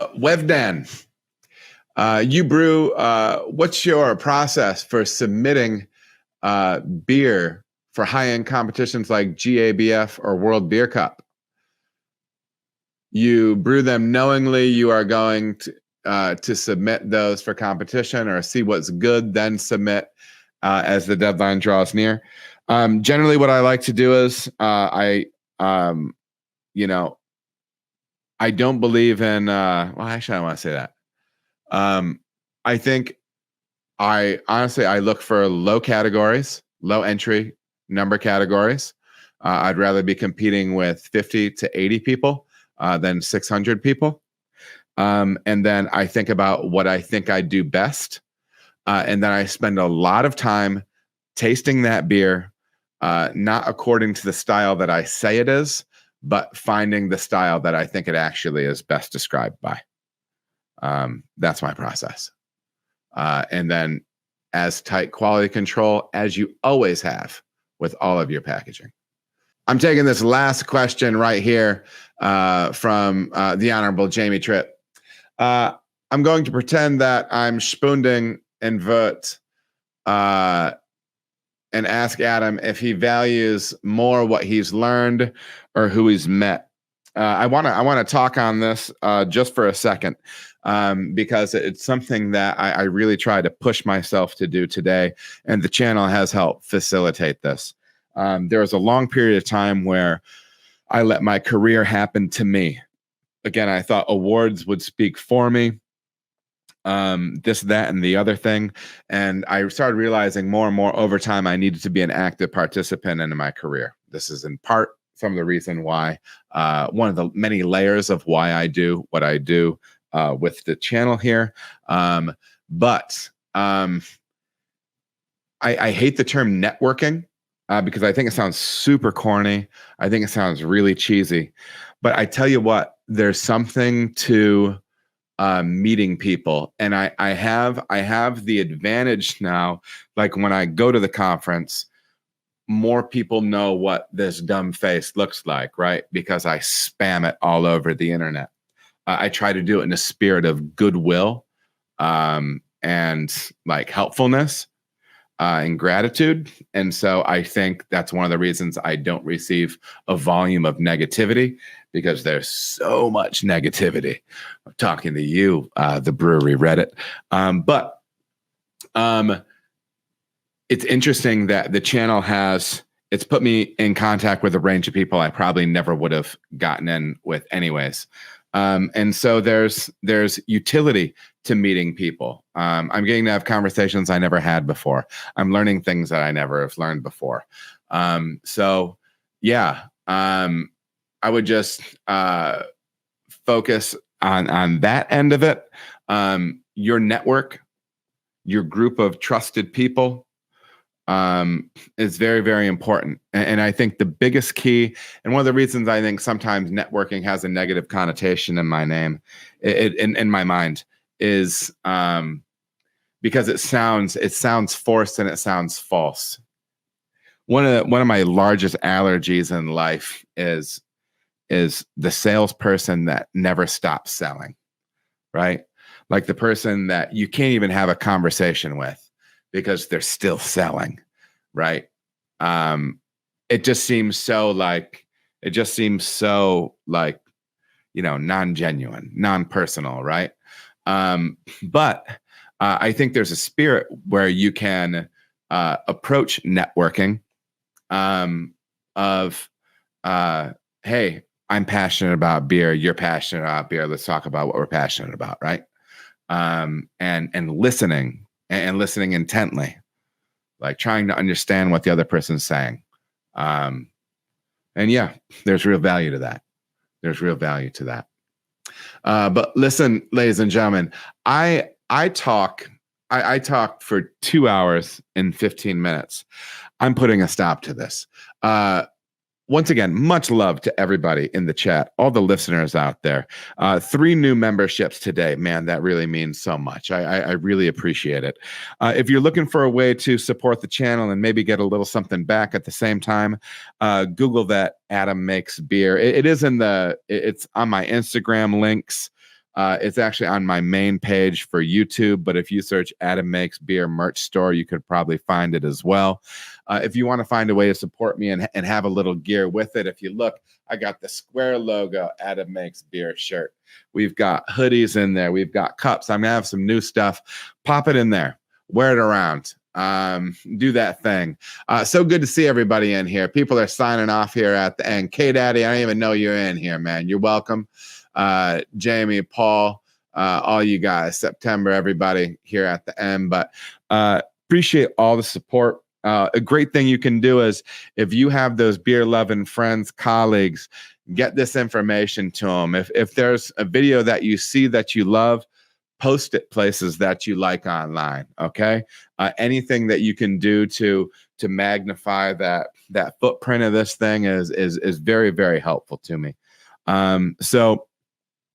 Wevdan, you brew. What's your process for submitting beer for high-end competitions like GABF or World Beer Cup? You brew them knowingly. You are going to submit those for competition or see what's good, then submit as the deadline draws near. Generally, what I like to do is I don't believe in. Well, actually, I don't want to say that. I think I look for low categories, low entry number categories. I'd rather be competing with 50 to 80 people than 600 people. And then I think about what I think I do best. And then I spend a lot of time tasting that beer, not according to the style that I say it is, but finding the style that I think it actually is best described by. That's my process. And then as tight quality control as you always have with all of your packaging. I'm taking this last question right here from the Honorable Jamie Tripp. I'm going to pretend that I'm spooning and Vert and ask Adam if he values more what he's learned or who he's met. I want to talk on this just for a second because it's something that I really try to push myself to do today, and the channel has helped facilitate this. There was a long period of time where I let my career happen to me. Again, I thought awards would speak for me, this, that, and the other thing. And I started realizing more and more over time I needed to be an active participant in my career. This is in part some of the reason why, one of the many layers of why I do what I do with the channel here. But I hate the term networking because I think it sounds super corny. I think it sounds really cheesy. But I tell you what, there's something to meeting people, and I have the advantage now. Like when I go to the conference, more people know what this dumb face looks like, right? Because I spam it all over the internet. I try to do it in a spirit of goodwill and like helpfulness and gratitude. And so I think that's one of the reasons I don't receive a volume of negativity, because there's so much negativity. I'm talking to you, the brewery Reddit. But it's interesting that the channel it's put me in contact with a range of people I probably never would have gotten in with anyways. And so there's utility to meeting people. I'm getting to have conversations I never had before. I'm learning things that I never have learned before. So yeah, I would just focus on that end of it. Your network, your group of trusted people, is very, very important. And I think the biggest key, and one of the reasons I think sometimes networking has a negative connotation in my name, in my mind, is because it sounds forced and it sounds false. One of my largest allergies in life is the salesperson that never stops selling, right? Like the person that you can't even have a conversation with because they're still selling, right? It just seems so non-genuine, non-personal, right? But I think there's a spirit where you can approach networking of, hey, I'm passionate about beer. You're passionate about beer. Let's talk about what we're passionate about, right? And listening and listening intently, like trying to understand what the other person's saying. And yeah, there's real value to that. There's real value to that. But listen, ladies and gentlemen, I talk for 2 hours and 15 minutes. I'm putting a stop to this. Once again, much love to everybody in the chat, all the listeners out there. 3 new memberships today. Man, that really means so much. I really appreciate it. If you're looking for a way to support the channel and maybe get a little something back at the same time, Google that Adam Makes Beer. It's on my Instagram links. It's actually on my main page for YouTube, but if you search Adam Makes Beer merch store, you could probably find it as well. If you want to find a way to support me and have a little gear with it, if you look, I got the square logo Adam Makes Beer shirt. We've got hoodies in there. We've got cups. I'm going to have some new stuff. Pop it in there. Wear it around. Do that thing. So good to see everybody in here. People are signing off here at the end. K-Daddy, I don't even know you're in here, man. You're welcome. Jamie, Paul, all you guys, September, everybody here at the end. But appreciate all the support. A great thing you can do is if you have those beer loving friends, colleagues, get this information to them. If there's a video that you see that you love, post it places that you like online. Okay. Anything that you can do to magnify that footprint of this thing is very, very helpful to me. So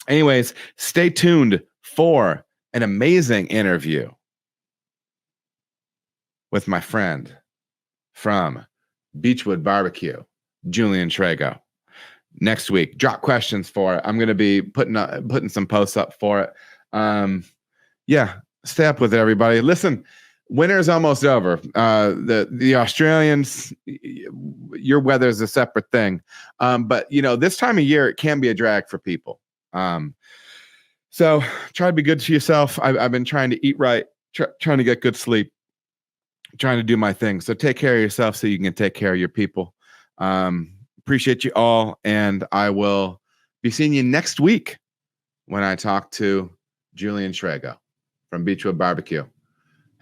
anyways, stay tuned for an amazing interview with my friend from Beechwood Barbecue, Julian Trago. Next week, drop questions for it. I'm going to be putting some posts up for it. Yeah, stay up with it, everybody. Listen, winter's almost over. The Australians, your weather is a separate thing. But this time of year, it can be a drag for people. So try to be good to yourself. I've been trying to eat right, trying to get good sleep, trying to do my thing. So take care of yourself so you can take care of your people. Appreciate you all. And I will be seeing you next week when I talk to Julian Trago from Beechwood Barbecue.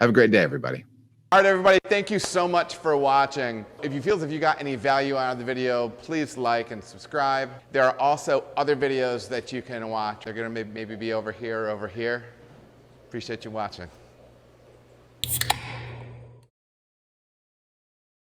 Have a great day, everybody. All right, everybody, thank you so much for watching. If you feel as if you got any value out of the video, please like and subscribe. There are also other videos that you can watch. They're going to maybe be over here or over here. Appreciate you watching.